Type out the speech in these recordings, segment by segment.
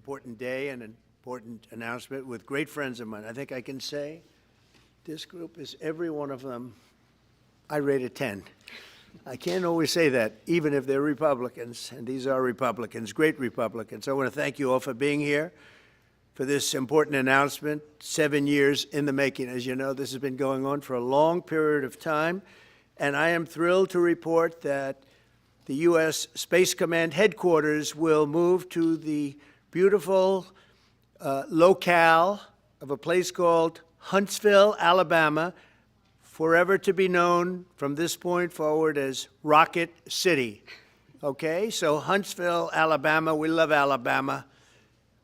important day and an important announcement with great friends of mine. I think I can say this group is every one of them, I rate a 10. I can't always say that, even if they're Republicans, and these are Republicans, great Republicans. I want to thank you all for being here for this important announcement, 7 years in the making. As you know, this has been going on for a long period of time, and I am thrilled to report that the U.S. Space Command headquarters will move to the beautiful locale of a place called Huntsville, Alabama, forever to be known from this point forward as Rocket City. Okay, so Huntsville, Alabama, we love Alabama.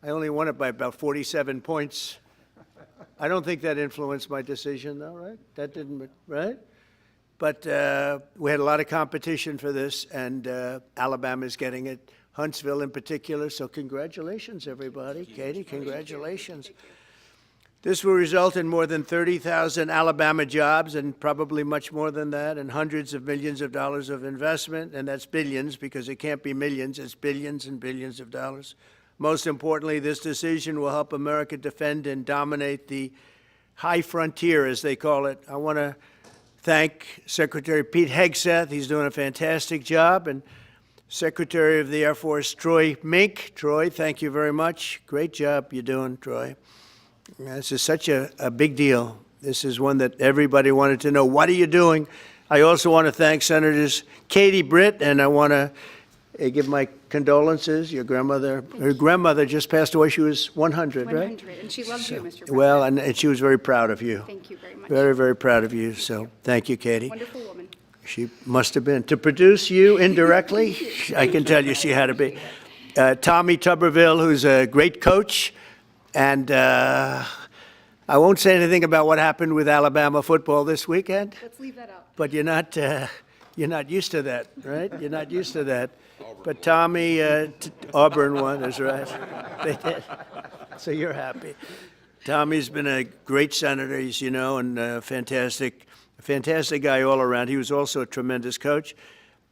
I only won it by about 47 points. I don't think that influenced my decision, though, right? That didn't, right? But we had a lot of competition for this, and Alabama's getting it, Huntsville in particular. So congratulations, everybody. Katie, congratulations. This will result in more than 30,000 Alabama jobs, and probably much more than that, and hundreds of millions of dollars of investment, and that's billions, because it can't be millions, it's billions and billions of dollars. Most importantly, this decision will help America defend and dominate the high frontier, as they call it. I want to thank Secretary Pete Hegseth. He's doing a fantastic job. And Secretary of the Air Force Troy Mink. Troy, thank you very much. Great job you're doing, Troy. This is such a big deal. This is one that everybody wanted to know. What are you doing? I also want to thank Senators Katie Britt, and I want to give my condolences. Your grandmother, her grandmother just passed away. She was 100, right? 100, and she loves you, Mr. President. Well, and she was very proud of you. Thank you very much. Very, very proud of you. So thank you, Katie. Wonderful woman. She must have been. To produce you indirectly, I can tell you she had to be. Tommy Tuberville, who's a great coach. And I won't say anything about what happened with Alabama football this weekend. Let's leave that out. But you're not used to that, right? You're not used to that. But Tommy, Auburn won, that's right. They did. So you're happy. Tommy's been a great senator, as you know, and a fantastic guy all around. He was also a tremendous coach.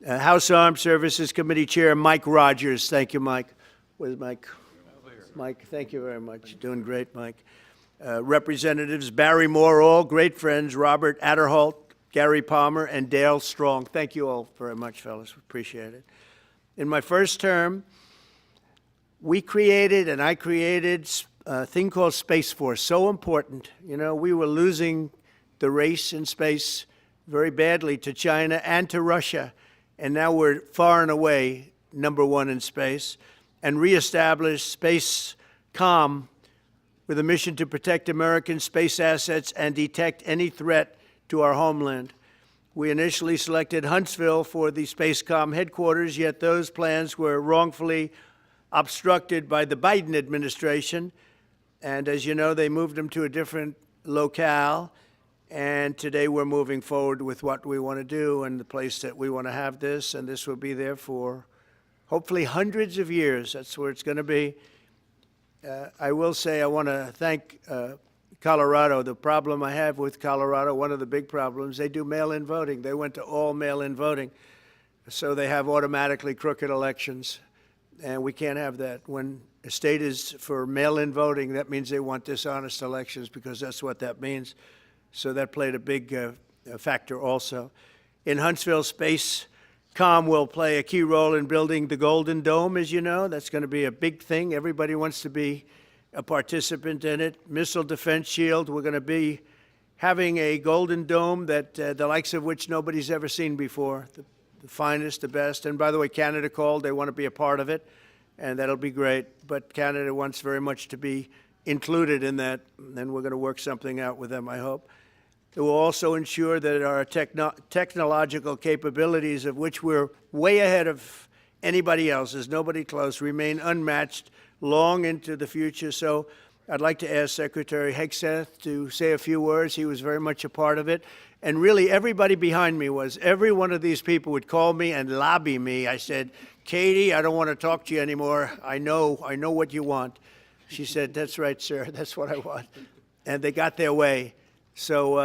House Armed Services Committee Chair Mike Rogers. Thank you, Mike. Where's Mike? Mike, thank you very much. Doing great, Mike. Representatives Barry Moore, all great friends, Robert Adderholt, Gary Palmer, and Dale Strong. Thank you all very much, fellas. Appreciate it. In my first term, I created a thing called Space Force, so important. You know, we were losing the race in space very badly to China and to Russia, and now we're far and away #1 in space, and reestablished Space Com with a mission to protect American space assets and detect any threat to our homeland. We initially selected Huntsville for the SpaceCom headquarters, yet those plans were wrongfully obstructed by the Biden administration. And as you know, they moved them to a different locale. And today we're moving forward with what we want to do and the place that we want to have this. And this will be there for hopefully hundreds of years. That's where it's going to be. I will say I want to thank Colorado. The problem I have with Colorado, one of the big problems, they do mail-in voting. They went to all mail-in voting. So they have automatically crooked elections. And we can't have that. When a state is for mail-in voting, that means they want dishonest elections, because that's what that means. So that played a big factor also. In Huntsville, SpaceCom will play a key role in building the Golden Dome, as you know. That's going to be a big thing. Everybody wants to be a participant in it. Missile Defense Shield, we're going to be having a Golden Dome that the likes of which nobody's ever seen before. The finest, the best. And by the way, Canada called. They want to be a part of it, and that'll be great. But Canada wants very much to be included in that, and we're going to work something out with them, I hope. It will also ensure that our technological capabilities, of which we're way ahead of anybody else, there's nobody close, remain unmatched long into the future. So I'd like to ask Secretary Hegseth to say a few words. He was very much a part of it. And really, everybody behind me was. Every one of these people would call me and lobby me. I said, Katie, I don't want to talk to you anymore. I know what you want. She said, that's right, sir. That's what I want. And they got their way. So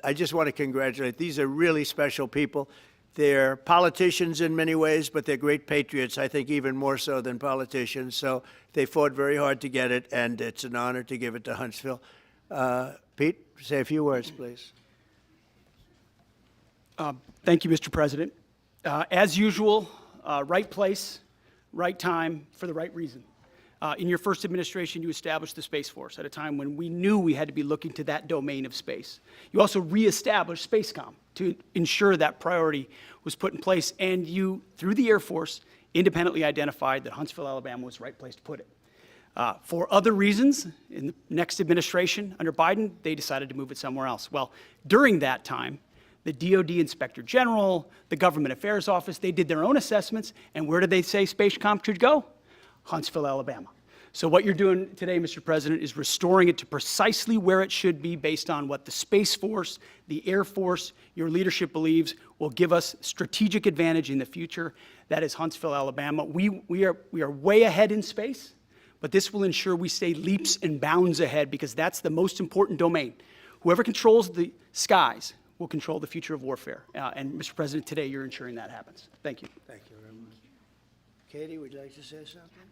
I just want to congratulate. These are really special people. They're politicians in many ways, but they're great patriots, I think even more so than politicians. So they fought very hard to get it, and it's an honor to give it to Huntsville. Pete, say a few words, please. Thank you, Mr. President. As usual, right place, right time, for the right reason. In your first administration, you established the Space Force at a time when we knew we had to be looking to that domain of space. You also reestablished SpaceCom to ensure that priority was put in place, and you, through the Air Force, independently identified that Huntsville, Alabama was the right place to put it. For other reasons, in the next administration under Biden, they decided to move it somewhere else. Well, during that time, the DoD Inspector General, the Government Affairs Office, they did their own assessments, and where did they say SpaceCom should go? Huntsville, Alabama. So what you're doing today, Mr. President, is restoring it to precisely where it should be based on what the Space Force, the Air Force, your leadership believes will give us strategic advantage in the future. That is Huntsville, Alabama. We are way ahead in space, but this will ensure we stay leaps and bounds ahead because that's the most important domain. Whoever controls the skies will control the future of warfare. And Mr. President, today you're ensuring that happens. Thank you. Thank you very much. Katie, would you like to say something?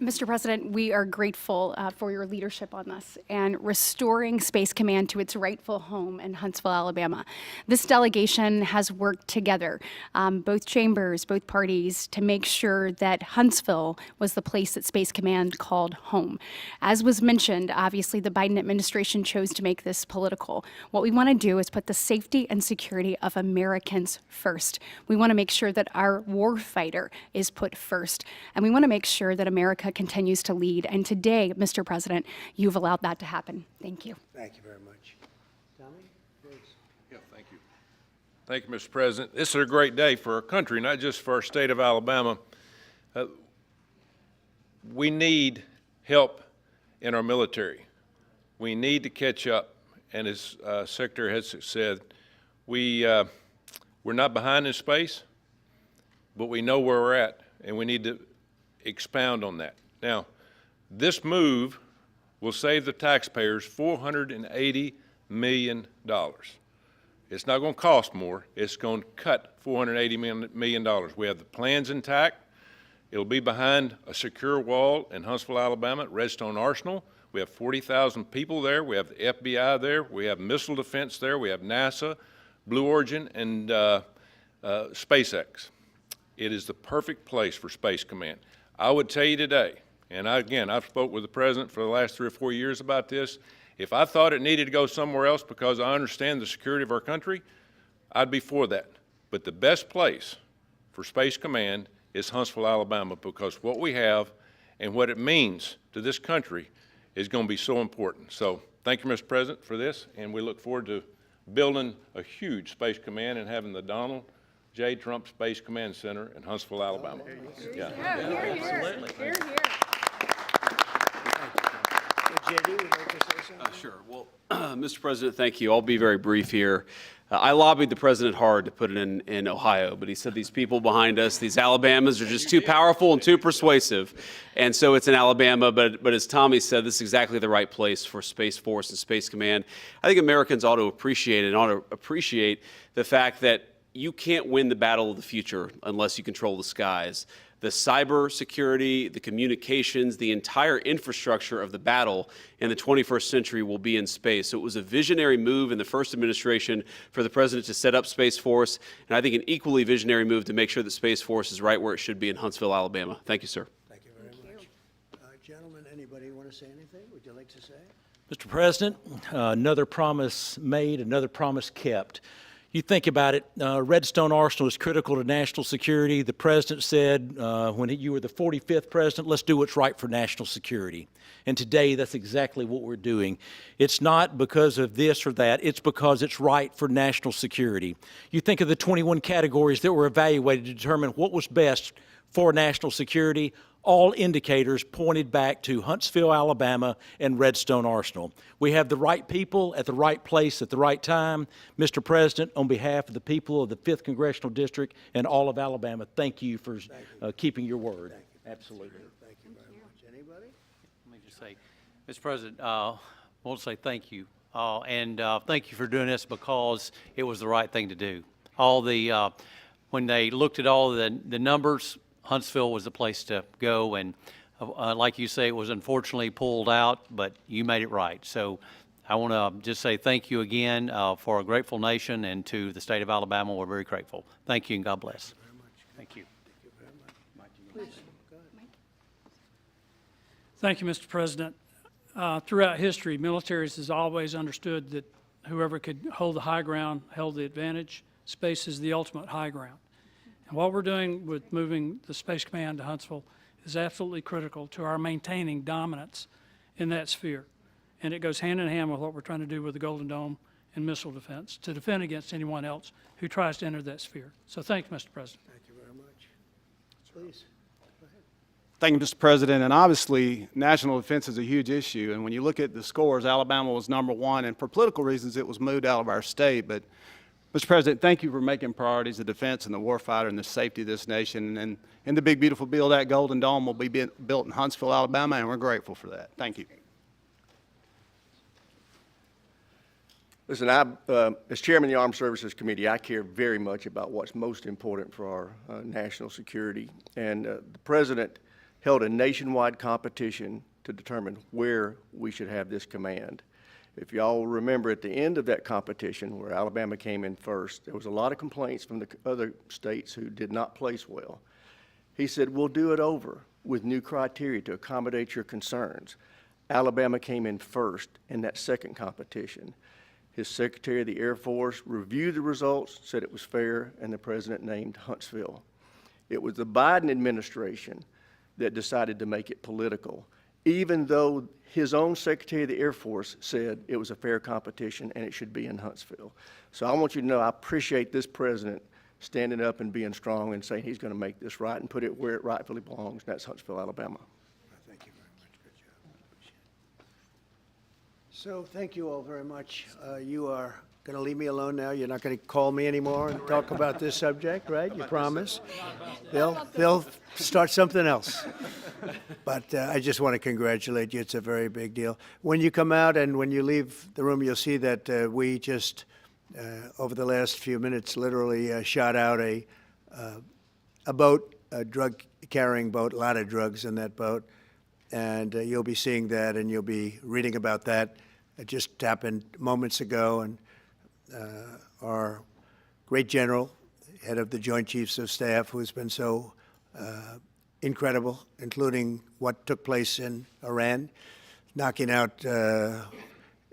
Mr. President, we are grateful for your leadership on this and restoring Space Command to its rightful home in Huntsville, Alabama. This delegation has worked together, both chambers, both parties, to make sure that Huntsville was the place that Space Command called home. As was mentioned, obviously the Biden administration chose to make this political. What we want to do is put the safety and security of Americans first. We want to make sure that our warfighter is put first, and we want to make sure that America continues to lead. And today, Mr. President, you've allowed that to happen. Thank you. Thank you very much. Tommy, please. Yeah, thank you. Thank you, Mr. President. This is a great day for our country, not just for our state of Alabama. We need help in our military. We need to catch up. And as Secretary has said, we're not behind in space, but we know where we're at, and we need to expound on that. Now, this move will save the taxpayers $480 million. It's not going to cost more. It's going to cut $480 million. We have the plans intact. It'll be behind a secure wall in Huntsville, Alabama, at Redstone Arsenal. We have 40,000 people there. We have the FBI there. We have missile defense there. We have NASA, Blue Origin, and SpaceX. It is the perfect place for Space Command. I would tell you today, and I've spoke with the President for the last 3 or 4 years about this, if I thought it needed to go somewhere else because I understand the security of our country, I'd be for that. But the best place for Space Command is Huntsville, Alabama, because what we have and what it means to this country is going to be so important. So thank you, Mr. President, for this, and we look forward to building a huge Space Command and having the Donald J. Trump Space Command Center in Huntsville, Alabama. Here, here. JD, would you like to say something? Sure. Well, Mr. President, thank you. I'll be very brief here. I lobbied the president hard to put it in Ohio, but he said these people behind us, these Alabamas, are just too powerful and too persuasive. And so it's in Alabama, but as Tommy said, this is exactly the right place for Space Force and Space Command. I think Americans ought to appreciate it and ought to appreciate the fact that you can't win the battle of the future unless you control the skies. The cyber security, the communications, the entire infrastructure of the battle in the 21st century will be in space. So it was a visionary move in the first administration for the president to set up Space Force, and I think an equally visionary move to make sure that Space Force is right where it should be in Huntsville, Alabama. Thank you, sir. Thank you very much. Gentlemen, anybody want to say anything? Would you like to say? Mr. President, another promise made, another promise kept. You think about it, Redstone Arsenal is critical to national security. The president said when you were the 45th president, let's do what's right for national security. And today, that's exactly what we're doing. It's not because of this or that. It's because it's right for national security. You think of the 21 categories that were evaluated to determine what was best for national security. All indicators pointed back to Huntsville, Alabama, and Redstone Arsenal. We have the right people at the right place at the right time. Mr. President, on behalf of the people of the 5th Congressional District and all of Alabama, thank you for keeping your word. Absolutely. Thank you very much. Anybody? Let me just say, Mr. President, I want to say thank you and thank you for doing this because it was the right thing to do. When they looked at all the numbers, Huntsville was the place to go, and like you say, it was unfortunately pulled out, but you made it right. So I want to just say thank you again for a grateful nation, and to the state of Alabama, we're very grateful. Thank you, and God bless. Thank you. Thank you, Mr. President. Throughout history, militaries has always understood that whoever could hold the high ground held the advantage. Space is the ultimate high ground. And what we're doing with moving the Space Command to Huntsville is absolutely critical to our maintaining dominance in that sphere. And it goes hand in hand with what we're trying to do with the Golden Dome and missile defense to defend against anyone else who tries to enter that sphere. So thank you, Mr. President. Thank you very much. Please. Thank you, Mr. President. And obviously, national defense is a huge issue. And when you look at the scores, Alabama was #1. And for political reasons, it was moved out of our state. But, Mr. President, thank you for making priorities the defense and the warfighter and the safety of this nation. And in the big, beautiful bill, that Golden Dome will be built in Huntsville, Alabama, and we're grateful for that. Thank you. Listen, as chairman of the Armed Services Committee, I care very much about what's most important for our national security. And the President held a nationwide competition to determine where we should have this command. If y'all remember, at the end of that competition, where Alabama came in first, there was a lot of complaints from the other states who did not place well. He said, we'll do it over with new criteria to accommodate your concerns. Alabama came in first in that second competition. His Secretary of the Air Force reviewed the results, said it was fair, and the President named Huntsville. It was the Biden administration that decided to make it political, even though his own Secretary of the Air Force said it was a fair competition and it should be in Huntsville. So I want you to know I appreciate this President standing up and being strong and saying he's going to make this right and put it where it rightfully belongs, and that's Huntsville, Alabama. Thank you very much. Good job. So thank you all very much. You are going to leave me alone now? You're not going to call me anymore and talk about this subject, right? You promise? They'll start something else. But I just want to congratulate you. It's a very big deal. When you come out and when you leave the room, you'll see that we just, over the last few minutes, literally shot out a boat, a drug-carrying boat, a lot of drugs in that boat. And you'll be seeing that and you'll be reading about that. It just happened moments ago, and our great general, head of the Joint Chiefs of Staff, who's been so incredible, including what took place in Iran, knocking out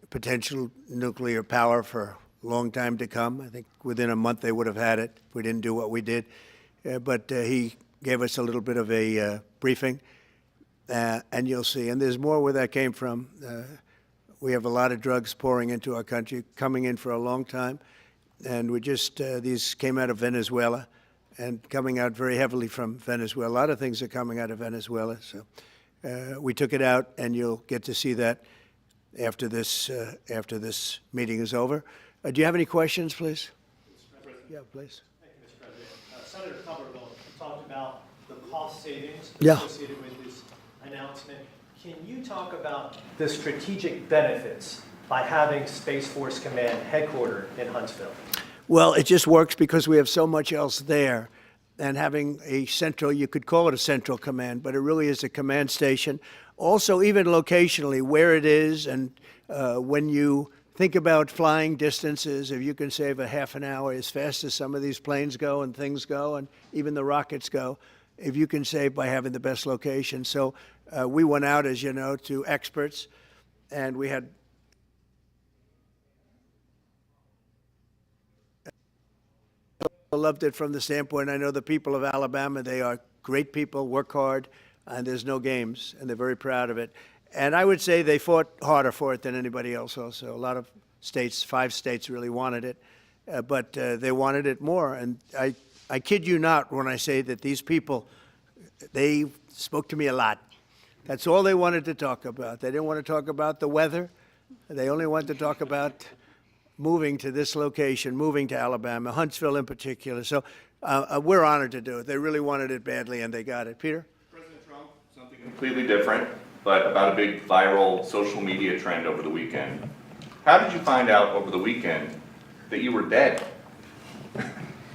potential nuclear power for a long time to come. I think within a month they would have had it if we didn't do what we did. But he gave us a little bit of a briefing, and you'll see. And there's more where that came from. We have a lot of drugs pouring into our country, coming in for a long time. And we just, these came out of Venezuela and coming out very heavily from Venezuela. A lot of things are coming out of Venezuela. So we took it out, and you'll get to see that after this meeting is over. Do you have any questions, please? Yeah, please. Thank you, Mr. President. Senator Cumberville talked about the cost savings Yeah. associated with this announcement. Can you talk about the strategic benefits by having Space Force Command headquartered in Huntsville? Well, it just works because we have so much else there. And having a central, you could call it a central command, but it really is a command station. Also, even locationally, where it is, and when you think about flying distances, if you can save a half an hour as fast as some of these planes go and things go, and even the rockets go, if you can save by having the best location. So we went out, as you know, to experts, and we had loved it from the standpoint, I know the people of Alabama, they are great people, work hard, and there's no games, and they're very proud of it. And I would say they fought harder for it than anybody else also. A lot of states, 5 states really wanted it, but they wanted it more. And I kid you not when I say that these people, they spoke to me a lot. That's all they wanted to talk about. They didn't want to talk about the weather. They only wanted to talk about moving to this location, moving to Alabama, Huntsville in particular. So we're honored to do it. They really wanted it badly, and they got it. Peter? President Trump, something completely different, but about a big viral social media trend over the weekend. How did you find out over the weekend that you were dead?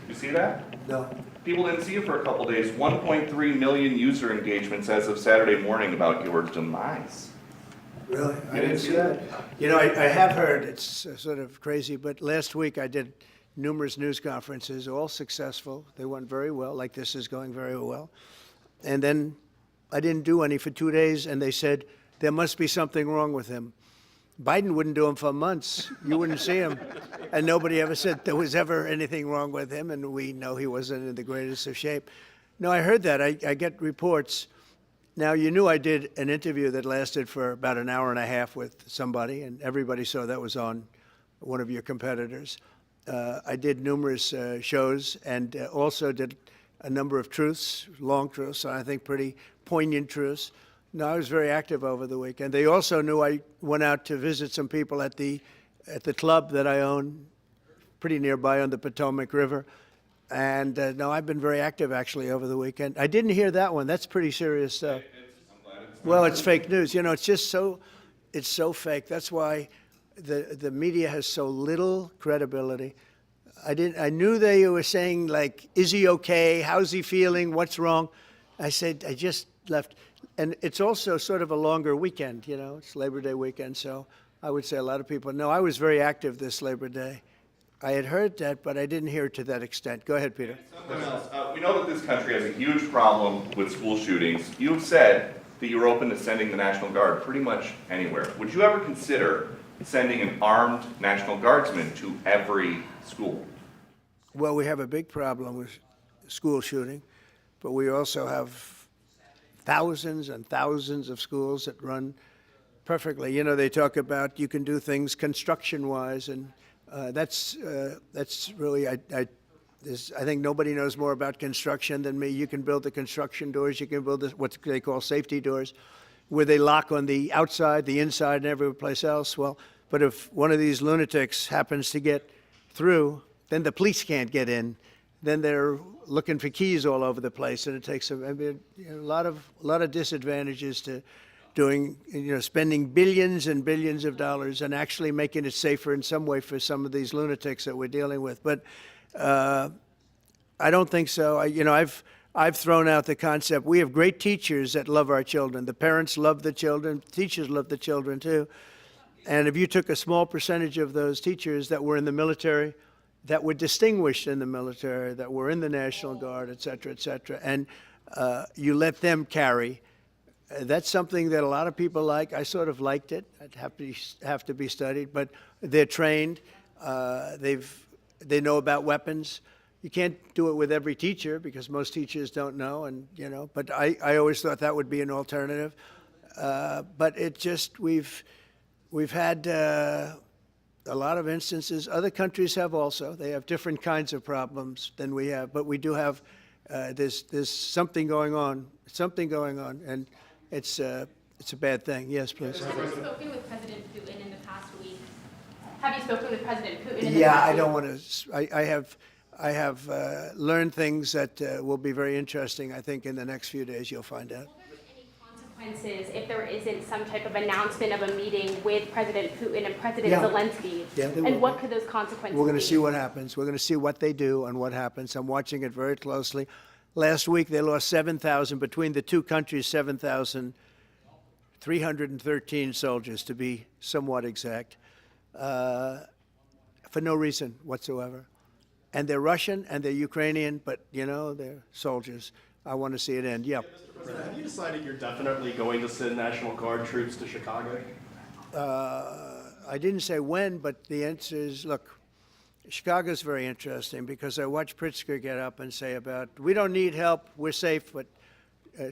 You see that? No. People didn't see you for a couple days. 1.3 million user engagements as of Saturday morning about your demise. Really? I You didn't see that. I have heard, it's sort of crazy, but last week I did numerous news conferences, all successful. They went very well, like this is going very well. And then I didn't do any for 2 days, and they said, there must be something wrong with him. Biden wouldn't do them for months. You wouldn't see him. And nobody ever said there was ever anything wrong with him, and we know he wasn't in the greatest of shape. No, I heard that. I get reports. Now, you knew I did an interview that lasted for about an hour and a half with somebody, and everybody saw that was on one of your competitors. I did numerous shows and also did a number of truths, long truths, and I think pretty poignant truths. No, I was very active over the weekend. They also knew I went out to visit some people at the club that I own, pretty nearby on the Potomac River. And no, I've been very active actually over the weekend. I didn't hear that one. That's pretty serious stuff. Well, it's fake news. It's just it's so fake. That's why the media has so little credibility. I knew they were saying, like, is he okay? How's he feeling? What's wrong? I said, I just left. And it's also sort of a longer weekend, it's Labor Day weekend. So I would say a lot of people know. I was very active this Labor Day. I had heard that, but I didn't hear it to that extent. Go ahead, Peter. We know that this country has a huge problem with school shootings. You've said that you're open to sending the National Guard pretty much anywhere. Would you ever consider sending an armed National Guardsman to every school? Well, we have a big problem with school shooting, but we also have thousands and thousands of schools that run perfectly. They talk about you can do things construction-wise, and that's really, I think nobody knows more about construction than me. You can build the construction doors. You can build what they call safety doors, where they lock on the outside, the inside, and every place else. Well, but if one of these lunatics happens to get through, then the police can't get in. Then they're looking for keys all over the place, and it takes a lot of disadvantages to doing, spending billions and billions of dollars and actually making it safer in some way for some of these lunatics that we're dealing with. But I don't think so. I've thrown out the concept. We have great teachers that love our children. The parents love the children. Teachers love the children too. And if you took a small percentage of those teachers that were in the military, that were distinguished in the military, that were in the National Guard, et cetera, and you let them carry, that's something that a lot of people like. I sort of liked it. It'd have to be studied, but they're trained. They know about weapons. You can't do it with every teacher because most teachers don't know, and but I always thought that would be an alternative. But it just we've had a lot of instances. Other countries have also. They have different kinds of problems than we have, but we do have. There's something going on. And it's a bad thing. Yes, please. Have you spoken with President Putin in the past week? Have you spoken with President Putin in the past week? Yeah, I don't want to. I have learned things that will be very interesting. I think in the next few days you'll find out. Consequences if there isn't some type of announcement of a meeting with President Putin and President Yeah. Zelensky? Yeah, there will and what be. could those consequences We're going to be? see what happens. We're going to see what they do and what happens. I'm watching it very closely. Last week they lost 7,000, between the two countries, 7,313 soldiers, to be somewhat exact, for no reason whatsoever. And they're Russian and they're Ukrainian, but, they're soldiers. I want to see it end. Yeah. Have you decided you're definitely going to send National Guard troops to Chicago? I didn't say when, but the answer is, look, Chicago's very interesting because I watched Pritzker get up and say we don't need help, we're safe. But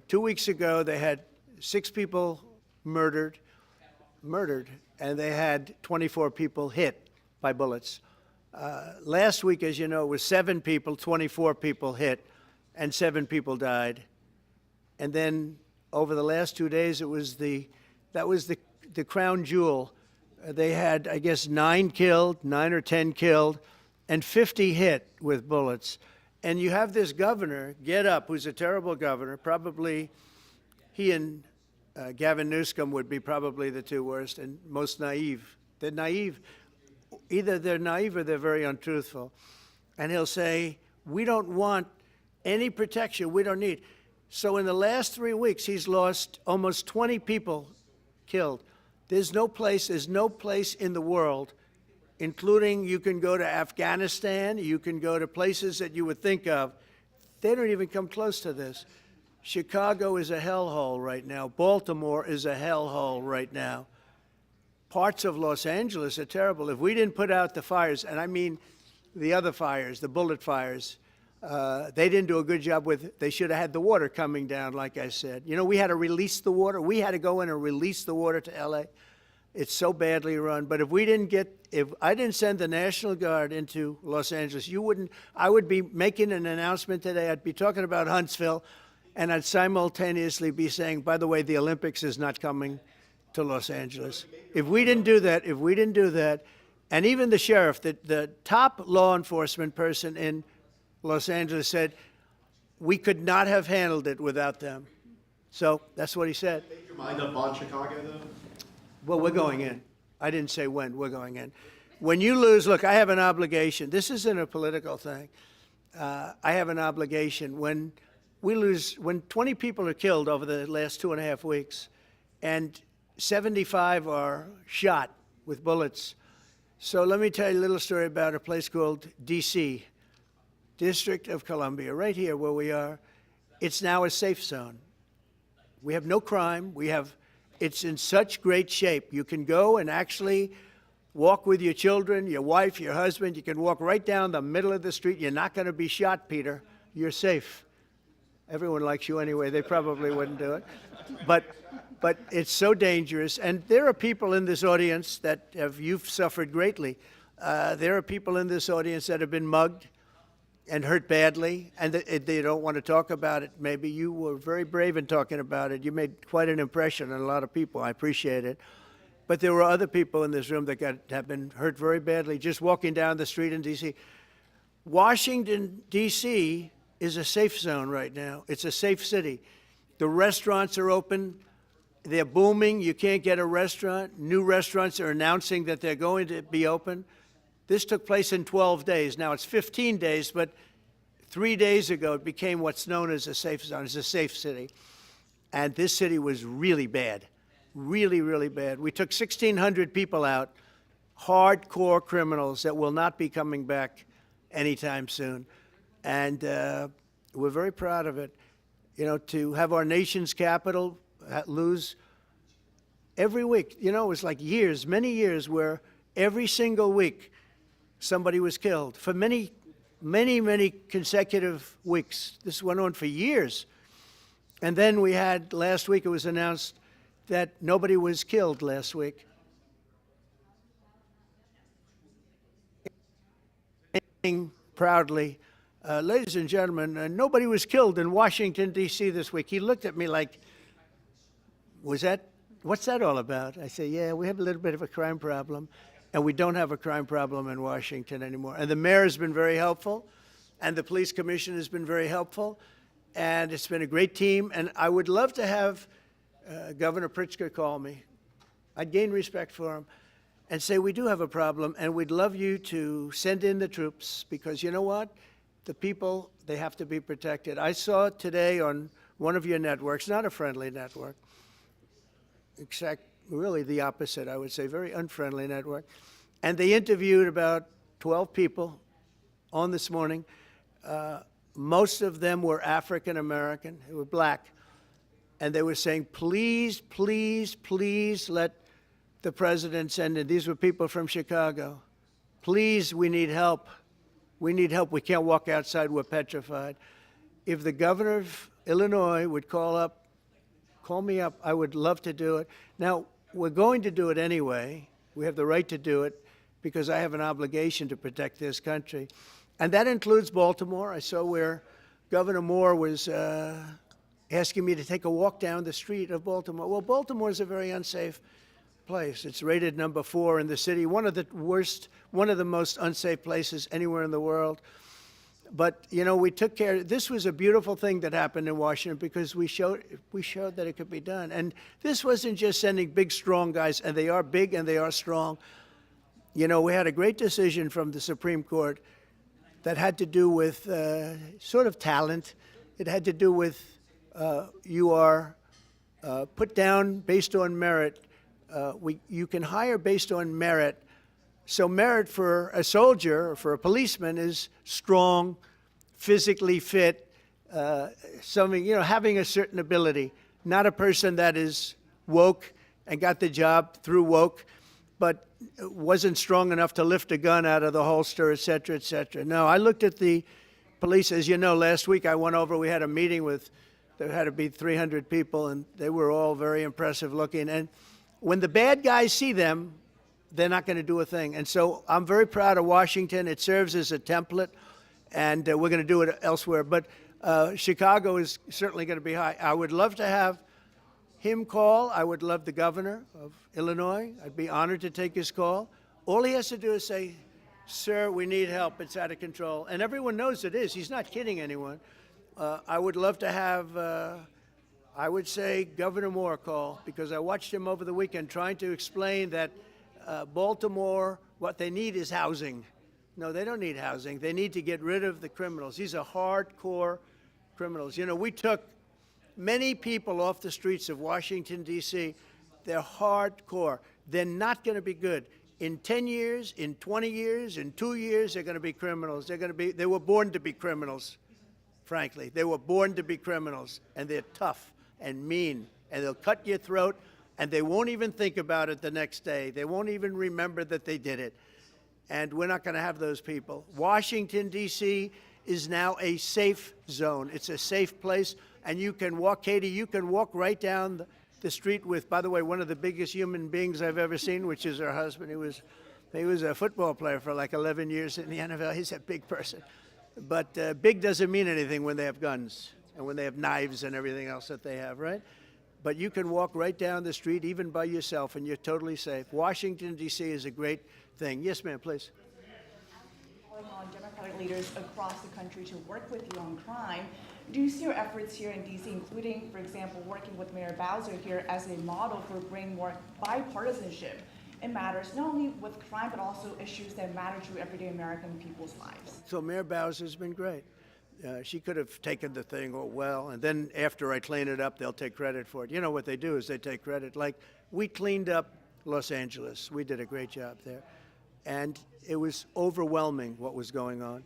2 weeks ago, they had 6 people murdered, and they had 24 people hit by bullets. Last week, as you know, it was 7 people, 24 people hit, and 7 people died. And then over the last 2 days, that was the crown jewel. They had, I guess, 9 or 10 killed, and 50 hit with bullets. And you have this governor get up, who's a terrible governor. Probably he and Gavin Newsom would be probably the 2 worst and most naive They're naive. Either they're naive or they're very untruthful. And he'll say, we don't want any protection. We don't need. So in the last 3 weeks, he's lost almost 20 people killed. There's no place in the world, including you can go to Afghanistan, you can go to places that you would think of. They don't even come close to this. Chicago is a hellhole right now. Baltimore is a hellhole right now. Parts of Los Angeles are terrible. If we didn't put out the fires, and I mean the other fires, the bullet fires, they didn't do a good job with, they should have had the water coming down, like I said. You know, we had to release the water. We had to go in and release the water to LA. It's so badly run. But if I didn't send the National Guard into Los Angeles, I would be making an announcement today. I'd be talking about Huntsville, and I'd simultaneously be saying, by the way, the Olympics is not coming to Los Angeles. If we didn't do that, and even the sheriff, the top law enforcement person in Los Angeles said, we could not have handled it without them. So that's what he said. Make your mind up on Chicago, though? Well, we're going in. I didn't say when. We're going in. When you lose, look, I have an obligation. This isn't a political thing. I have an obligation. When we lose, when 20 people are killed over the last 2.5 weeks, and 75 are shot with bullets. So let me tell you a little story about a place called D.C., District of Columbia, right here where we are. It's now a safe zone. We have no crime. It's in such great shape. You can go and actually walk with your children, your wife, your husband. You can walk right down the middle of the street. You're not going to be shot, Peter. You're safe. Everyone likes you anyway. They probably wouldn't do it. But it's so dangerous. And there are people in this audience that you've suffered greatly. There are people in this audience that have been mugged and hurt badly, and they don't want to talk about it. Maybe you were very brave in talking about it. You made quite an impression on a lot of people. I appreciate it. But there were other people in this room that have been hurt very badly just walking down the street in D.C. Washington, D.C. is a safe zone right now. It's a safe city. The restaurants are open. They're booming. You can't get a restaurant. New restaurants are announcing that they're going to be open. This took place in 12 days. Now it's 15 days, but 3 days ago it became what's known as a safe zone. It's a safe city. And this city was really bad, really, really bad. We took 1,600 people out, hardcore criminals that will not be coming back anytime soon. And we're very proud of it. You know, to have our nation's capital lose every week. You know, it was like years, many years, where every single week somebody was killed for many, many, many consecutive weeks. This went on for years. And then we had, last week it was announced that nobody was killed last week. Proudly, ladies and gentlemen, nobody was killed in Washington, D.C. this week. He looked at me like, what's that all about? I say, yeah, we have a little bit of a crime problem. And we don't have a crime problem in Washington anymore. And the mayor has been very helpful, and the police commissioner has been very helpful, and it's been a great team. And I would love to have Governor Pritzker call me. I'd gain respect for him and say, we do have a problem, and we'd love you to send in the troops, because you know what? The people, they have to be protected. I saw today on one of your networks, not a friendly network, really the opposite, I would say, very unfriendly network. And they interviewed about 12 people on this morning. Most of them were African American, they were black. And they were saying, please, please, please let the president send in. These were people from Chicago. Please, we need help. We need help. We can't walk outside. We're petrified. If the governor of Illinois would call me up, I would love to do it. Now, we're going to do it anyway. We have the right to do it because I have an obligation to protect this country. And that includes Baltimore. I saw where Governor Moore was asking me to take a walk down the street of Baltimore. Well, Baltimore is a very unsafe place. It's rated number 4 in the city, one of the most unsafe places anywhere in the world. But, you know, we took care. This was a beautiful thing that happened in Washington because we showed that it could be done. And this wasn't just sending big, strong guys, and they are big and they are strong. You know, we had a great decision from the Supreme Court that had to do with sort of talent. It had to do with you are put down based on merit. You can hire based on merit. So merit for a soldier or for a policeman is strong, physically fit, something, you know, having a certain ability, not a person that is woke and got the job through woke, but wasn't strong enough to lift a gun out of the holster, et cetera, et cetera. No, I looked at the police. As you know, last week I went over, we had a meeting with, there had to be 300 people, and they were all very impressive looking. And when the bad guys see them, they're not going to do a thing. And so I'm very proud of Washington. It serves as a template, and we're going to do it elsewhere. But Chicago is certainly going to be high. I would love to have him call. I would love the governor of Illinois. I'd be honored to take his call. All he has to do is say, sir, we need help. It's out of control. And everyone knows it is. He's not kidding anyone. I would love to have, I would say, Governor Moore call, because I watched him over the weekend trying to explain that Baltimore, what they need is housing. No, they don't need housing. They need to get rid of the criminals. These are hardcore criminals. You know, we took many people off the streets of Washington, D.C. They're hardcore. They're not going to be good. In 10 years, in 20 years, in 2 years, they're going to be criminals. They were born to be criminals, frankly. They were born to be criminals, and they're tough and mean, and they'll cut your throat, and they won't even think about it the next day. They won't even remember that they did it. And we're not going to have those people. Washington, D.C. is now a safe zone. It's a safe place. And you can walk, Katie, you can walk right down the street with, by the way, one of the biggest human beings I've ever seen, which is her husband. He was a football player for like 11 years in the NFL. He's a big person. But big doesn't mean anything when they have guns and when they have knives and everything else that they have, right? But you can walk right down the street, even by yourself, and you're totally safe. Washington, D.C. is a great thing. Yes, ma'am, please. Calling on Democratic leaders across the country to work with you on crime. Do you see your efforts here in D.C., including, for example, working with Mayor Bowser here as a model for bringing more bipartisanship in matters not only with crime, but also issues that matter to everyday American people's lives? So Mayor Bowser's been great. She could have taken the thing, oh, well, and then after I clean it up, they'll take credit for it. You know what they do is they take credit. Like, we cleaned up Los Angeles. We did a great job there. And it was overwhelming what was going on.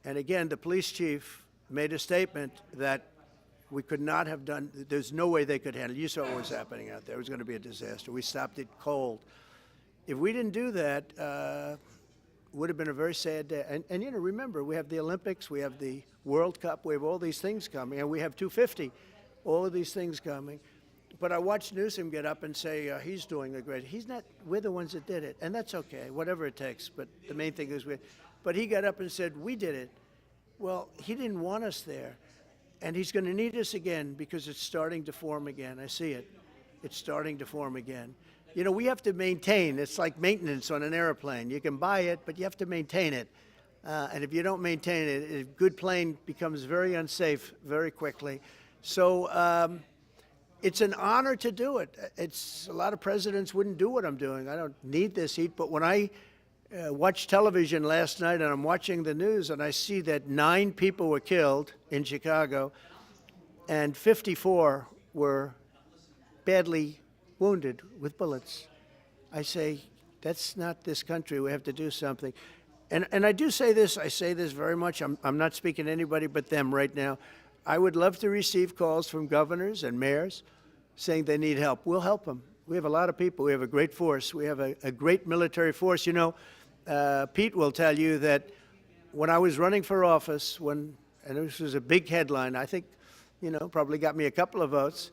And again, the police chief made a statement that we could not have done, there's no way they could handle it. You saw what was happening out there. It was going to be a disaster. We stopped it cold. If we didn't do that, it would have been a very sad day. And you know, remember, we have the Olympics, we have the World Cup, we have all these things coming, and we have 250, all of these things coming. But I watched Newsom get up and say he's doing a great, he's not, we're the ones that did it, and that's okay, whatever it takes, but the main thing is but he got up and said, we did it. Well, he didn't want us there, and he's going to need us again because it's starting to form again. I see it. It's starting to form again. You know, we have to maintain. It's like maintenance on an airplane. You can buy it, but you have to maintain it. And if you don't maintain it, a good plane becomes very unsafe very quickly. So it's an honor to do it. It's a lot of presidents wouldn't do what I'm doing. I don't need this heat, but when I watched television last night and I'm watching the news and I see that 9 people were killed in Chicago and 54 were badly wounded with bullets, I say, that's not this country. We have to do something. And I do say this, I say this very much. I'm not speaking to anybody but them right now. I would love to receive calls from governors and mayors saying they need help. We'll help them. We have a lot of people. We have a great force. We have a great military force. You know, Pete will tell you that when I was running for office, and this was a big headline, I think, you know, probably got me a couple of votes,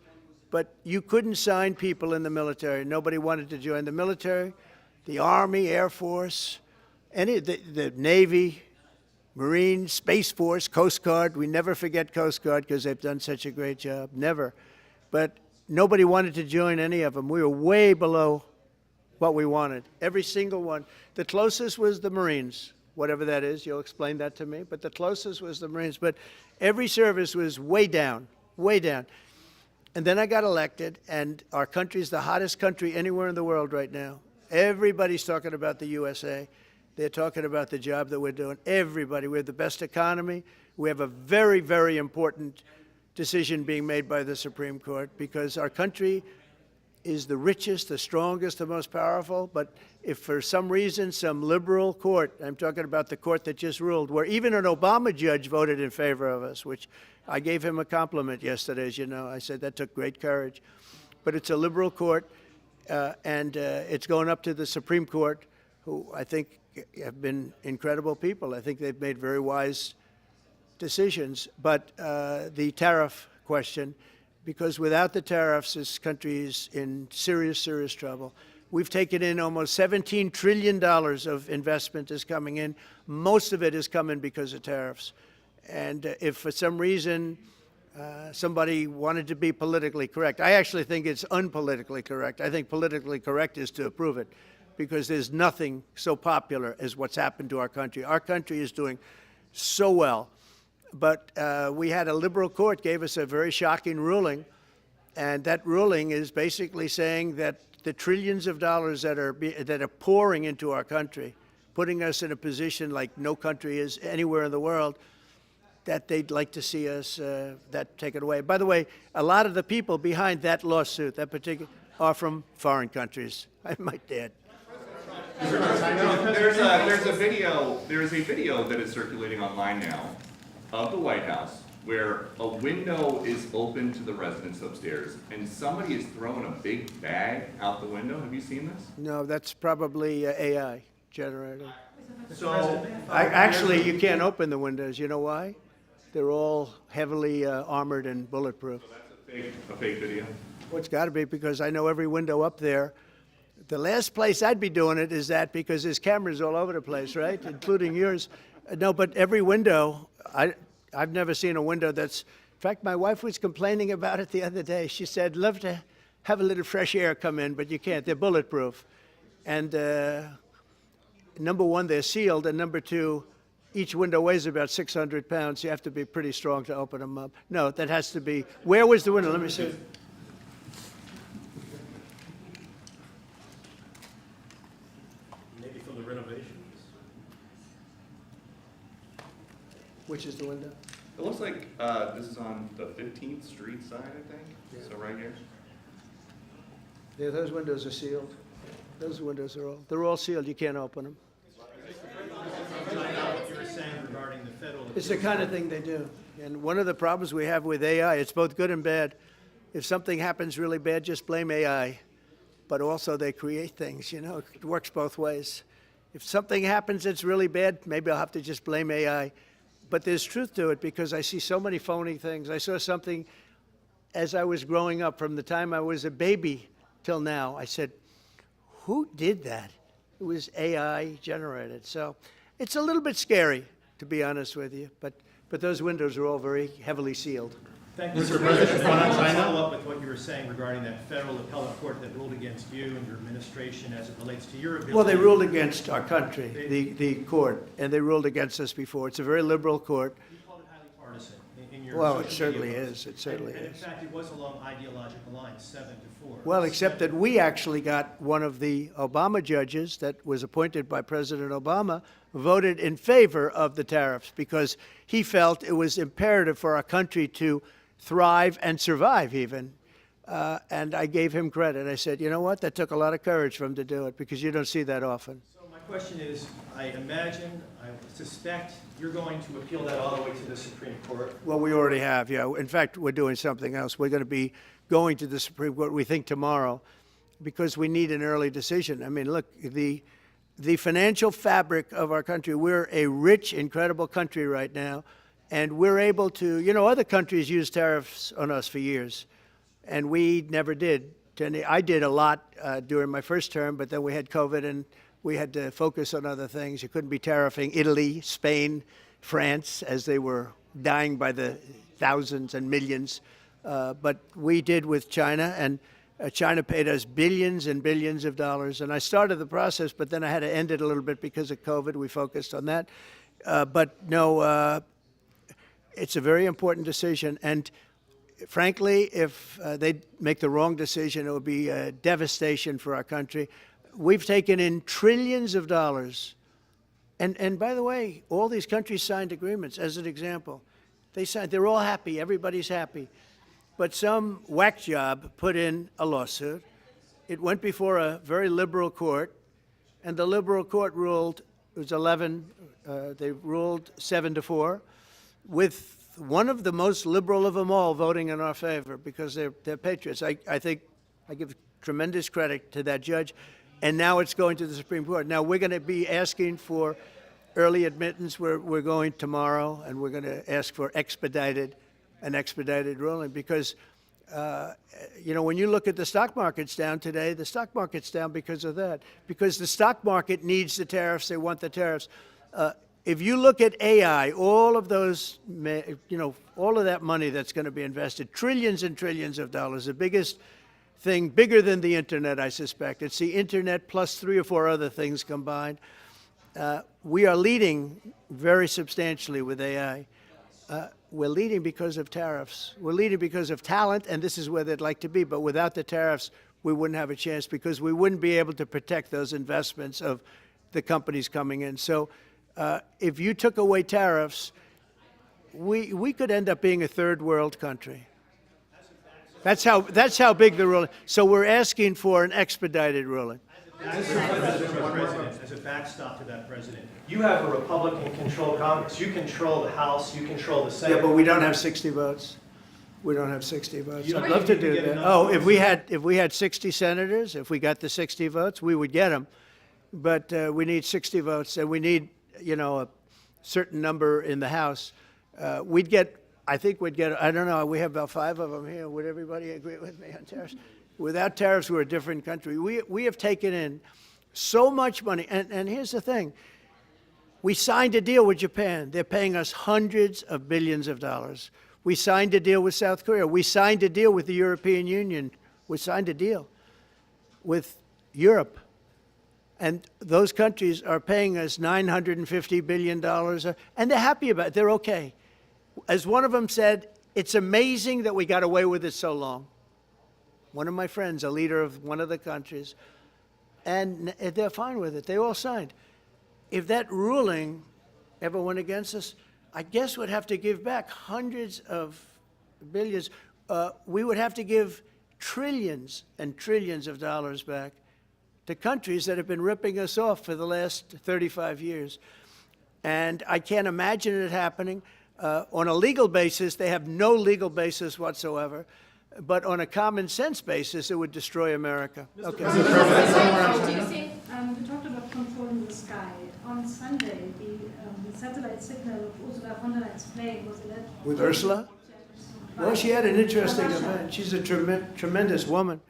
but you couldn't sign people in the military. Nobody wanted to join the military, the Army, Air Force, the Navy, Marines, Space Force, Coast Guard. We never forget Coast Guard because they've done such a great job. Never. But nobody wanted to join any of them. We were way below what we wanted. Every single one. The closest was the Marines, whatever that is. You'll explain that to me. But the closest was the Marines. But every service was way down, way down. And then I got elected, and our country's the hottest country anywhere in the world right now. Everybody's talking about the USA. They're talking about the job that we're doing. Everybody. We have the best economy. We have a very, very important decision being made by the Supreme Court because our country is the richest, the strongest, the most powerful. But if for some reason some liberal court, I'm talking about the court that just ruled, where even an Obama judge voted in favor of us, which I gave him a compliment yesterday, as you know. I said that took great courage. But it's a liberal court, and it's going up to the Supreme Court, who I think have been incredible people. I think they've made very wise decisions. But the tariff question, because without the tariffs, this country is in serious, serious trouble. We've taken in almost $17 trillion of investment is coming in. Most of it is coming because of tariffs. And if for some reason somebody wanted to be politically correct, I actually think it's unpolitically correct. I think politically correct is to approve it because there's nothing so popular as what's happened to our country. Our country is doing so well. But we had a liberal court gave us a very shocking ruling, and that ruling is basically saying that the trillions of dollars that are pouring into our country, putting us in a position like no country is anywhere in the world, that they'd like to see us that taken away. By the way, a lot of the people behind that lawsuit, that particular, are from foreign countries. I might add. There's a video that is circulating online now of the White House where a window is open to the residents upstairs and somebody is throwing a big bag out the window. Have you seen this? No, that's probably AI generated. So Actually, you can't open the windows. You know why? They're all heavily armored and bulletproof. So that's a fake video? Well, it's got to be because I know every window up there. The last place I'd be doing it is that because there's cameras all over the place, right, including yours. No, but every window, I've never seen a window that's, in fact, my wife was complaining about it the other day. She said, love to have a little fresh air come in, but you can't. They're bulletproof. And number one, they're sealed, and number two, each window weighs about 600 pounds. You have to be pretty strong to open them up. No, that has to be, where was the window? Let me see. Maybe from the renovations. Which is the window? It looks like this is on the 15th Street side, I think. Yeah. So right here. Yeah, those windows are sealed. Those windows are they're all sealed. You can't open them. What you were saying regarding the federal. It's the kind of thing they do. And one of the problems we have with AI, it's both good and bad. If something happens really bad, just blame AI. But also they create things, you know, it works both ways. If something happens that's really bad, maybe I'll have to just blame AI. But there's truth to it because I see so many phony things. I saw something as I was growing up from the time I was a baby till now. I said, who did that? It was AI generated. So it's a little bit scary, to be honest with you. But those windows are all very heavily sealed. Thank you, Mr. President. I want to follow up with what you were saying regarding that federal appellate court that ruled against you and your administration as it relates to your ability. Well, they ruled against our country, the court, and they ruled against us before. It's a very liberal court. You called it highly partisan in your Well, it social certainly media posts. is. It certainly and in is. fact, it was along ideological lines, 7-4. Well, except that we actually got one of the Obama judges that was appointed by President Obama voted in favor of the tariffs because he felt it was imperative for our country to thrive and survive even. And I gave him credit. I said, you know what? That took a lot of courage for him to do it because you don't see that often. So my question is, I suspect you're going to appeal that all the way to the Supreme Court. Well, we already have, yeah. In fact, we're doing something else. We're going to be going to the Supreme Court, we think, tomorrow because we need an early decision. I mean, look, the financial fabric of our country, we're a rich, incredible country right now. And we're able to, you know, other countries use tariffs on us for years, and we never did. I did a lot during my first term, but then we had COVID, and we had to focus on other things. You couldn't be tariffing Italy, Spain, France, as they were dying by the thousands and millions. But we did with China, and China paid us billions and billions of dollars. And I started the process, but then I had to end it a little bit because of COVID. We focused on that. But no, it's a very important decision, and frankly, if they make the wrong decision, it would be a devastation for our country. We've taken in trillions of dollars. And by the way, all these countries signed agreements, as an example. They're all happy, everybody's happy. But some whack job put in a lawsuit. It went before a very liberal court, and the liberal court ruled, it was 11, they ruled 7-4, with one of the most liberal of them all voting in our favor because they're patriots. I think I give tremendous credit to that judge. And now it's going to the Supreme Court. Now we're going to be asking for early admittance. We're going tomorrow, and we're going to ask for an expedited ruling because, when you look at the stock market's down today, the stock market's down because of that. Because the stock market needs the tariffs. They want the tariffs. If you look at AI, all of those, all of that money that's going to be invested, trillions and trillions of dollars, the biggest thing, bigger than the internet, I suspect. It's the internet plus 3 or 4 other things combined. We are leading very substantially with AI. We're leading because of tariffs. We're leading because of talent, and this is where they'd like to be. But without the tariffs, we wouldn't have a chance because we wouldn't be able to protect those investments of the companies coming in. So if you took away tariffs, we could end up being a third world country. That's how big the ruling. So we're asking for an expedited ruling. As a backstop to that, President, you have a Republican-controlled Congress. You control the House. You control the Senate. Yeah, but we don't have 60 votes. We don't have 60 votes. You I'd don't love to think you do can get that. enough Oh, votes? if we had 60 senators, if we got the 60 votes, we would get them. But we need 60 votes, and we need, a certain number in the House. I think we'd get, I don't know, we have about 5 of them here. Would everybody agree with me on tariffs? Without tariffs, we're a different country. We have taken in so much money. And here's the thing. We signed a deal with Japan. They're paying us hundreds of billions of dollars. We signed a deal with South Korea. We signed a deal with the European Union. We signed a deal with Europe. And those countries are paying us $950 billion. And they're happy about it. They're okay. As one of them said, it's amazing that we got away with it so long. One of my friends, a leader of one of the countries, and they're fine with it. They all signed. If that ruling ever went against us, I guess we'd have to give back hundreds of billions. We would have to give trillions and trillions of dollars back to countries that have been ripping us off for the last 35 years. And I can't imagine it happening. On a legal basis, they have no legal basis whatsoever. But on a common sense basis, it would destroy America. Okay. You talked about controlling the sky. On Sunday, the satellite signal of Ursula von der Leyen's plane was alleged. With Ursula? Well, she had an interesting event. She's a tremendous woman.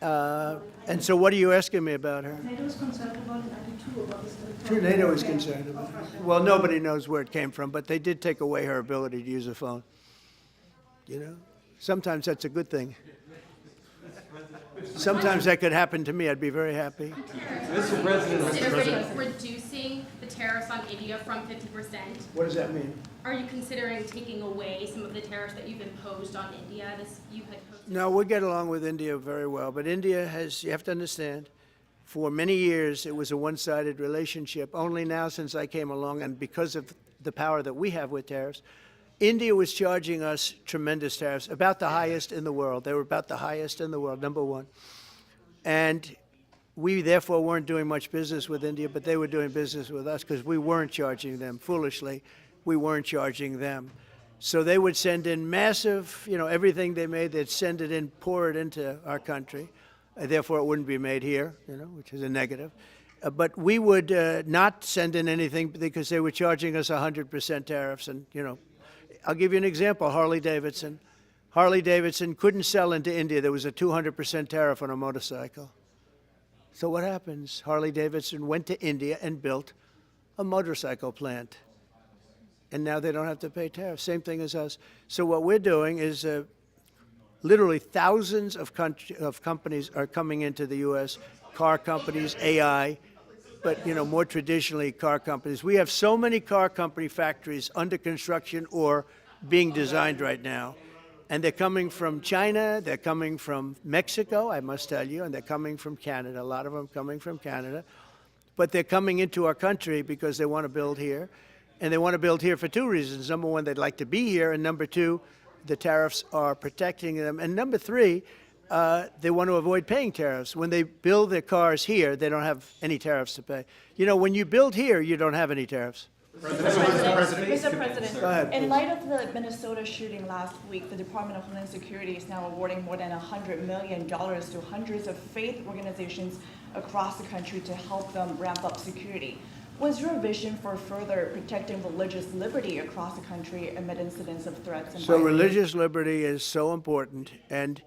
And so what are you asking me about her? NATO is concerned about it, I do too, about this. Sure, NATO is concerned about it. Well, nobody knows where it came from, but they did take away her ability to use a phone. Sometimes that's a good thing. Sometimes that could happen to me. I'd be very happy. Mr. President, reducing the tariffs on India from 50%. What does that mean? Are you considering taking away some of the tariffs that you've imposed on India? No, we get along with India very well, but India has, you have to understand, for many years it was a one-sided relationship. Only now since I came along, and because of the power that we have with tariffs, India was charging us tremendous tariffs, about the highest in the world. They were about the highest in the world, number one. And we therefore weren't doing much business with India, but they were doing business with us because we weren't charging them. Foolishly, we weren't charging them. So they would send in massive, everything they made, they'd send it in, pour it into our country. Therefore, it wouldn't be made here, which is a negative. But we would not send in anything because they were charging us 100% tariffs. And, I'll give you an example, Harley Davidson. Harley Davidson couldn't sell into India. There was a 200% tariff on a motorcycle. So what happens? Harley Davidson went to India and built a motorcycle plant. And now they don't have to pay tariffs. Same thing as us. So what we're doing is literally thousands of companies are coming into the U.S., car companies, AI, but, more traditionally, car companies. We have so many car company factories under construction or being designed right now. And they're coming from China, they're coming from Mexico, I must tell you, and they're coming from Canada, a lot of them coming from Canada. But they're coming into our country because they want to build here. And they want to build here for two reasons. Number one, they'd like to be here. And number two, the tariffs are protecting them. And number three, they want to avoid paying tariffs. When they build their cars here, they don't have any tariffs to pay. You know, when you build here, you don't have any tariffs. Mr. President, Go ahead, in please. light of the Minnesota shooting last week, the Department of Homeland Security is now awarding more than $100 million to hundreds of faith organizations across the country to help them ramp up security. What's your vision for further protecting religious liberty across the country amid incidents of threats and So violence? religious liberty is so important, and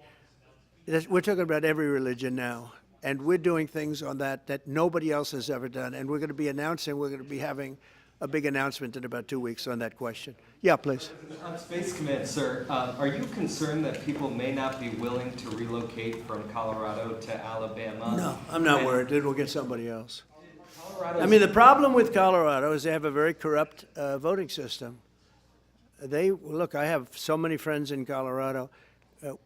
we're talking about every religion now, and we're doing things on that nobody else has ever done, and we're going to be having a big announcement in about 2 weeks on that question. Yeah, please. On Space Command, sir, are you concerned that people may not be willing to relocate from Colorado to Alabama? No, I'm not worried. Then we'll get somebody else. I mean, the problem with Colorado is they have a very corrupt voting system. Look, I have so many friends in Colorado.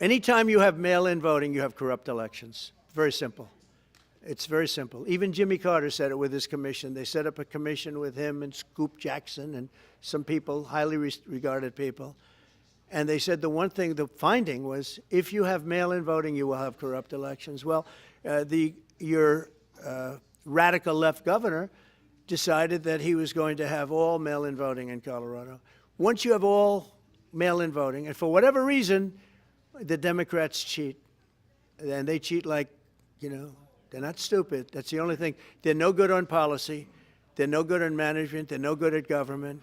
Anytime you have mail-in voting, you have corrupt elections. Very simple. It's very simple. Even Jimmy Carter said it with his commission. They set up a commission with him and Scoop Jackson and some people, highly regarded people. And they said the finding was, if you have mail-in voting, you will have corrupt elections. Well, your radical left governor decided that he was going to have all mail-in voting in Colorado. Once you have all mail-in voting, and for whatever reason, the Democrats cheat. And they cheat like, they're not stupid. That's the only thing. They're no good on policy. They're no good on management. They're no good at government.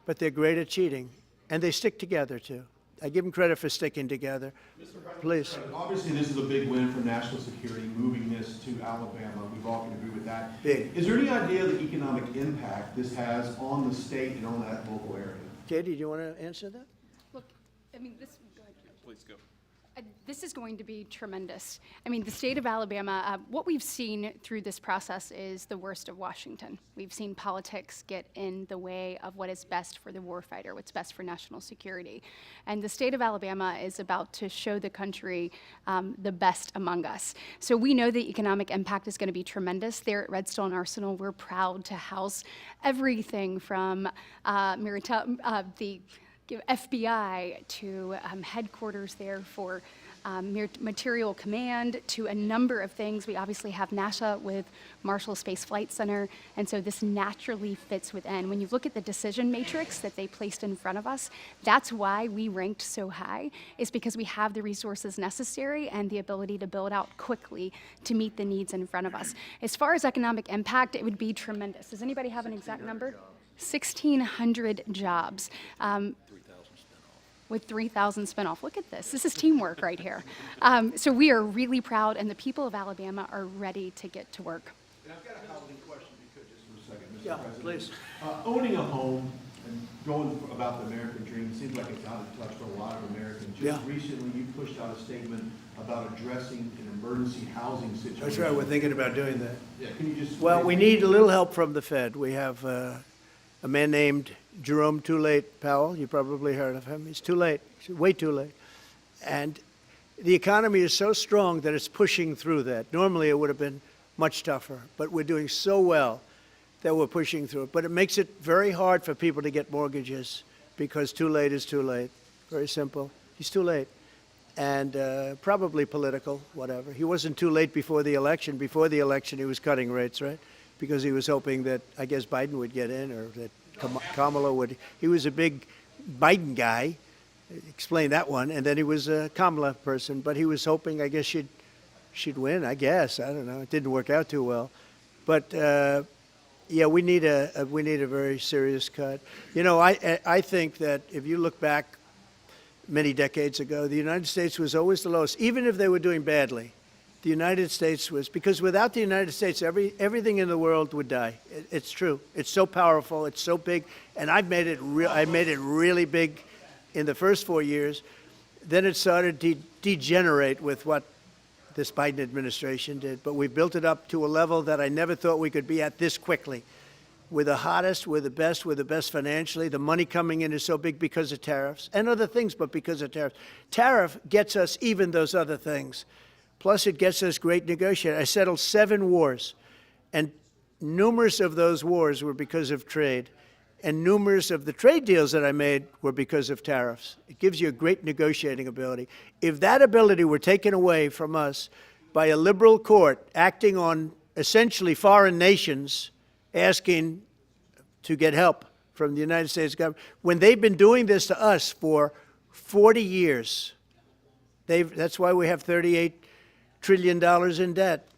But they're great at cheating. And they stick together, too. I give them credit for sticking together. Please. Obviously, this is a big win for national security, moving this to Alabama. We've all can agree with that. Big. Is there any idea of the economic impact this has on the state and on that local area? Katie, do you want to answer that? Look, I mean, this. Please go. This is going to be tremendous. I mean, the state of Alabama, what we've seen through this process is the worst of Washington. We've seen politics get in the way of what is best for the warfighter, what's best for national security. And the state of Alabama is about to show the country the best among us. So we know the economic impact is going to be tremendous. There at Redstone Arsenal, we're proud to house everything from the FBI to headquarters there for material command to a number of things. We obviously have NASA with Marshall Space Flight Center, and so this naturally fits within. When you look at the decision matrix that they placed in front of us, that's why we ranked so high, is because we have the resources necessary and the ability to build out quickly to meet the needs in front of us. As far as economic impact, it would be tremendous. Does anybody have an exact number? 1,600 jobs. With 3,000 spinoff. Look at this. This is teamwork right here. So we are really proud, and the people of Alabama are ready to get to work. And I've got a Karoline question, if you could, just for a second, Mr. Yeah, President. please. Owning a home and going about the American dream seems like it's out of touch for a lot of Americans. Just recently, you pushed out a statement about addressing an emergency housing situation. That's right. We're thinking about doing that. Yeah, can you just? Well, we need a little help from the Fed. We have a man named Jerome Too Late Powell. You probably heard of him. He's too late. He's way too late. And the economy is so strong that it's pushing through that. Normally, it would have been much tougher. But we're doing so well that we're pushing through it. But it makes it very hard for people to get mortgages because too late is too late. Very simple. He's too late. And probably political, whatever. He wasn't too late before the election. Before the election, he was cutting rates, right? Because he was hoping that, I guess, Biden would get in or that Kamala would. He was a big Biden guy. Explain that one. And then he was a Kamala person. But he was hoping, I guess, she'd win, I guess. I don't know. It didn't work out too well. But, yeah, we need a very serious cut. You know, I think that if you look back many decades ago, the United States was always the lowest, even if they were doing badly. The United States was, because without the United States, everything in the world would die. It's true. It's so powerful. It's so big. And I made it really big in the first 4 years. Then it started to degenerate with what this Biden administration did. But we built it up to a level that I never thought we could be at this quickly. We're the hottest, we're the best financially. The money coming in is so big because of tariffs and other things, but because of tariffs. Tariff gets us even those other things. Plus, it gets us great negotiating. I settled 7 wars, and numerous of those wars were because of trade. And numerous of the trade deals that I made were because of tariffs. It gives you a great negotiating ability. If that ability were taken away from us by a liberal court acting on essentially foreign nations asking to get help from the United States government, when they've been doing this to us for 40 years, that's why we have $38 trillion in debt.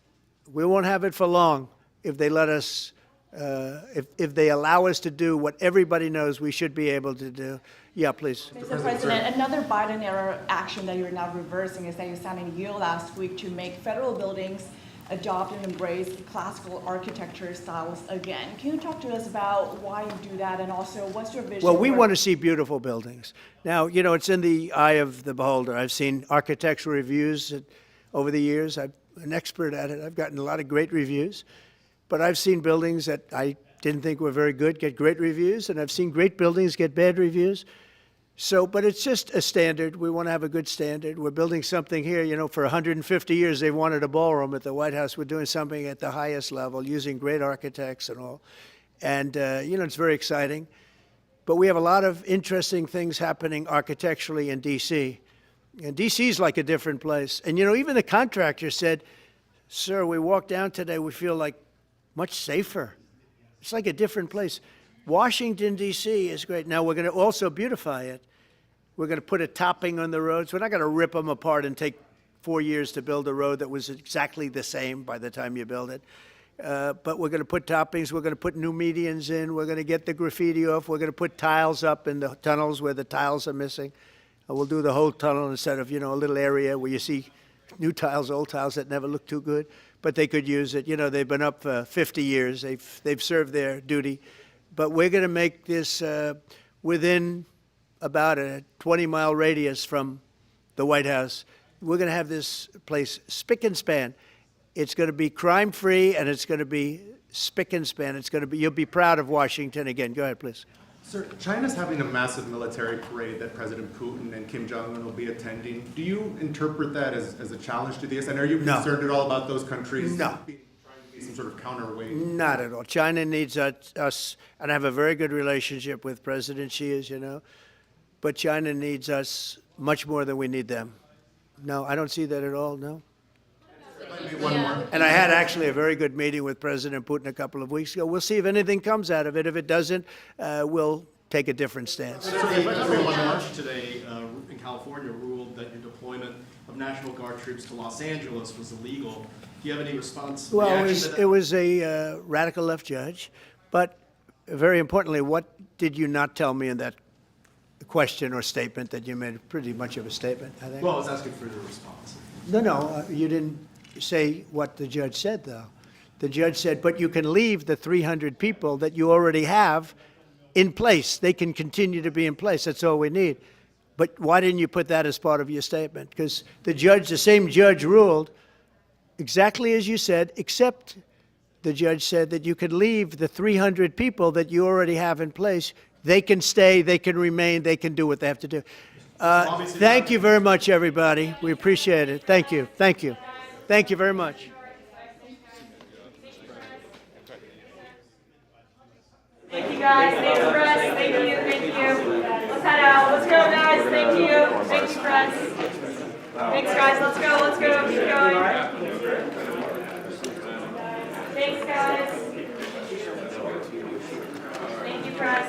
We won't have it for long if they let us if they allow us to do what everybody knows we should be able to do. Yeah, please. Mr. President, another Biden-era action that you're now reversing is that you signed a deal last week to make federal buildings adopt and embrace classical architecture styles again. Can you talk to us about why you do that, and also what's your vision? Well, we want to see beautiful buildings. Now, you know, it's in the eye of the beholder. I've seen architectural reviews over the years. I'm an expert at it. I've gotten a lot of great reviews. But I've seen buildings that I didn't think were very good get great reviews, and I've seen great buildings get bad reviews. So, but it's just a standard. We want to have a good standard. We're building something here, you know, for 150 years they wanted a ballroom at the White House. We're doing something at the highest level, using great architects and all. And, you know, it's very exciting. But we have a lot of interesting things happening architecturally in D.C. And D.C. is like a different place. And, you know, even the contractor said, sir, we walked down today, we feel like much safer. It's like a different place. Washington, D.C. is great. Now, we're going to also beautify it. We're going to put a topping on the roads. We're not going to rip them apart and take 4 years to build a road that was exactly the same by the time you build it. But we're going to put toppings. We're going to put new medians in. We're going to get the graffiti off. We're going to put tiles up in the tunnels where the tiles are missing. We'll do the whole tunnel instead of, you know, a little area where you see new tiles, old tiles that never look too good. But they could use it. You know, they've been up for 50 years. They've served their duty. But we're going to make this within about a 20-mile radius from the White House. We're going to have this place spick and span. It's going to be crime-free, and it's going to be spick and span. It's going to be, you'll be proud of Washington again. Go ahead, please. Sir, China's having a massive military parade that President Putin and Kim Jong-un will be attending. Do you interpret that as a challenge to this? And are you concerned at all about those countries trying to be some sort of counterweight? Not at all. China needs us, and I have a very good relationship with President Xi, as you know, but China needs us much more than we need them. No, I don't see that at all, no. And I had actually a very good meeting with President Putin a couple of weeks ago. We'll see if anything comes out of it. If it doesn't, we'll take a different stance. Everyone March today in California ruled that your deployment of National Guard troops to Los Angeles was illegal. Do you have any response? Well, it was a radical left judge. But very importantly, what did you not tell me in that question or statement that you made? Pretty much of a statement, I think. Well, I was asking for your response. No, you didn't say what the judge said, though. The judge said, but you can leave the 300 people that you already have in place. They can continue to be in place. That's all we need. But why didn't you put that as part of your statement? Because the same judge ruled exactly as you said, except the judge said that you could leave the 300 people that you already have in place. They can stay, they can remain, they can do what they have to do. Thank you very much, everybody. We appreciate it. Thank you. Thank you. Thank you very much. Thank you, guys. Thanks, press. Thank you. Thank you. Let's head out. Let's go, guys. Thank you. Thank you, press. Thanks, guys. Let's go. Let's go. Keep going. Thanks, guys. Thank you, press.